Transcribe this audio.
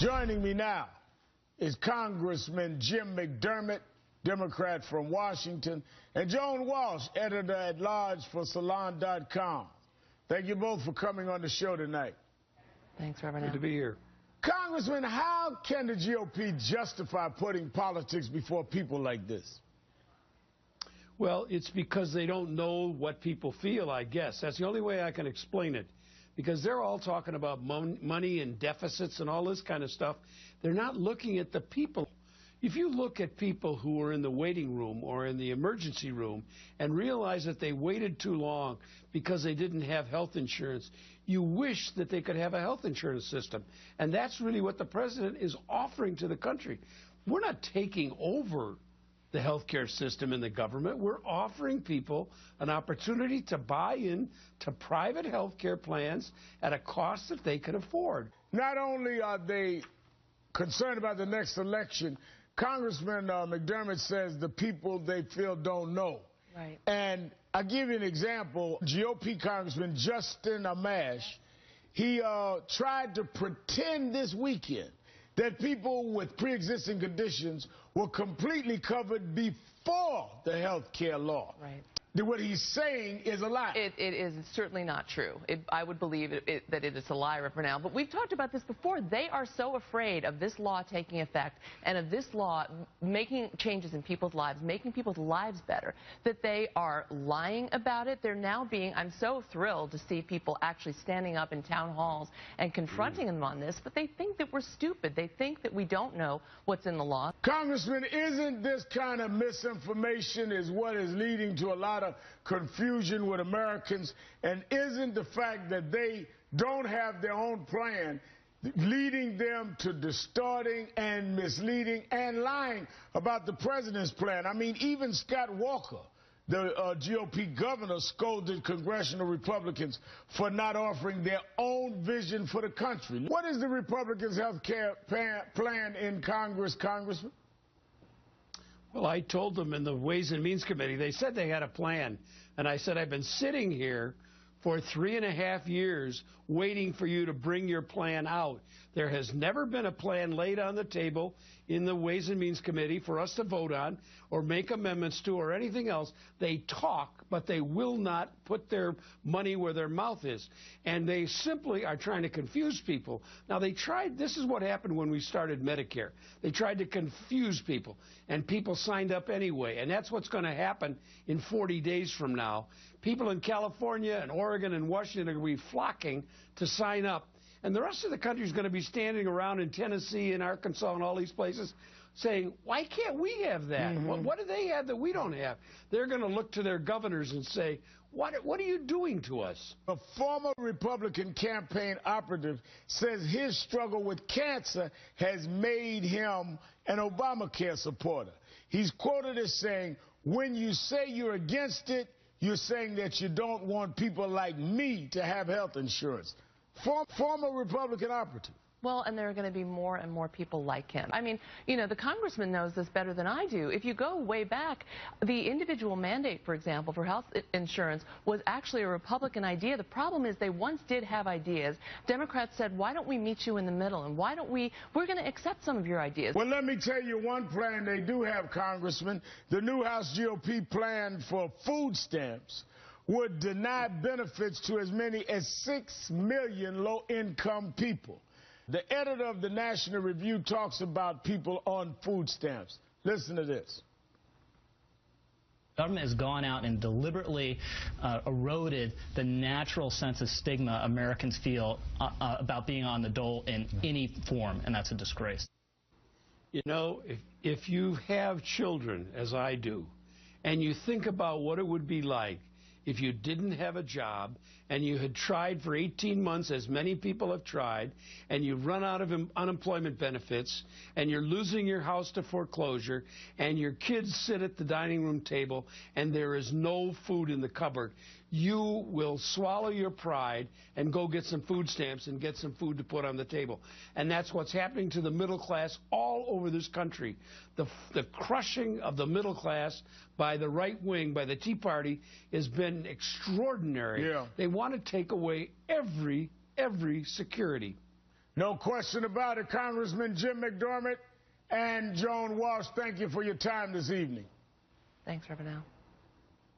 Joining me now is Congressman Jim McDermott, Democrat from Washington, and Joan Walsh, editor-at-large for Salon.com. Thank you both for coming on the show tonight. Thanks, Reverend. Good to be here. Congressman, how can the GOP justify putting politics before people like this? Well, it's because they don't know what people feel, I guess. That's the only way I can explain it. Because they're all talking about money and deficits and all this kind of stuff. They're not looking at the people. If you look at people who are in the waiting room or in the emergency room and realize that they waited too long because they didn't have health insurance, you wish that they could have a health insurance system. And that's really what the president is offering to the country. We're not taking over the healthcare system in the government. We're offering people an opportunity to buy in to private healthcare plans at a cost that they can afford. Not only are they concerned about the next election, Congressman McDermott says the people they feel don't know. Right. And I'll give you an example. GOP Congressman Justin Amash, he tried to pretend this weekend that people with pre-existing conditions were completely covered before the health care law. Right. What he's saying is a lie. It is certainly not true. I would believe that it is a lie for now. But we've talked about this before. They are so afraid of this law taking effect and of this law making changes in people's lives, making people's lives better, that they are lying about it. They're now being, I'm so thrilled to see people actually standing up in town halls and confronting them on this, but they think that we're stupid. They think that we don't know what's in the law. Congressman, isn't this kind of misinformation is what is leading to a lot of confusion with Americans, and isn't the fact that they don't have their own plan leading them to distorting and misleading and lying about the president's plan? I mean, even Scott Walker, the GOP governor, scolded congressional Republicans for not offering their own vision for the country. What is the Republicans' health care plan in Congress, Congressman? Well, I told them in the Ways and Means Committee, they said they had a plan. And I said, I've been sitting here for 3.5 years waiting for you to bring your plan out. There has never been a plan laid on the table in the Ways and Means Committee for us to vote on or make amendments to or anything else. They talk, but they will not put their money where their mouth is. And they simply are trying to confuse people. Now, they tried, this is what happened when we started Medicare. They tried to confuse people, and people signed up anyway. And that's what's going to happen in 40 days from now. People in California and Oregon and Washington are going to be flocking to sign up. And the rest of the country is going to be standing around in Tennessee and Arkansas and all these places saying, why can't we have that? Mm-hmm. What do they have that we don't have? They're going to look to their governors and say, what are you doing to us? A former Republican campaign operative says his struggle with cancer has made him an Obamacare supporter. He's quoted as saying, when you say you're against it, you're saying that you don't want people like me to have health insurance. Former Republican operative. Well, and there are going to be more and more people like him. I mean, you know, the congressman knows this better than I do. If you go way back, the individual mandate, for example, for health insurance was actually a Republican idea. The problem is they once did have ideas. Democrats said, why don't we meet you in the middle? And why don't we're going to accept some of your ideas. Well, let me tell you one plan they do have, Congressman. The new House GOP plan for food stamps would deny benefits to as many as 6 million low-income people. The editor of the National Review talks about people on food stamps. Listen to this. Government has gone out and deliberately eroded the natural sense of stigma Americans feel about being on the dole in any form, and that's a disgrace. You know, if you have children, as I do, and you think about what it would be like if you didn't have a job and you had tried for 18 months, as many people have tried, and you've run out of unemployment benefits, and you're losing your house to foreclosure, and your kids sit at the dining room table, and there is no food in the cupboard, you will swallow your pride and go get some food stamps and get some food to put on the table. And that's what's happening to the middle class all over this country. The crushing of the middle class by the right wing, by the Tea Party, has been extraordinary. Yeah. They want to take away every security. No question about it. Congressman Jim McDermott and Joan Walsh, thank you for your time this evening. Thanks, Reverend Al.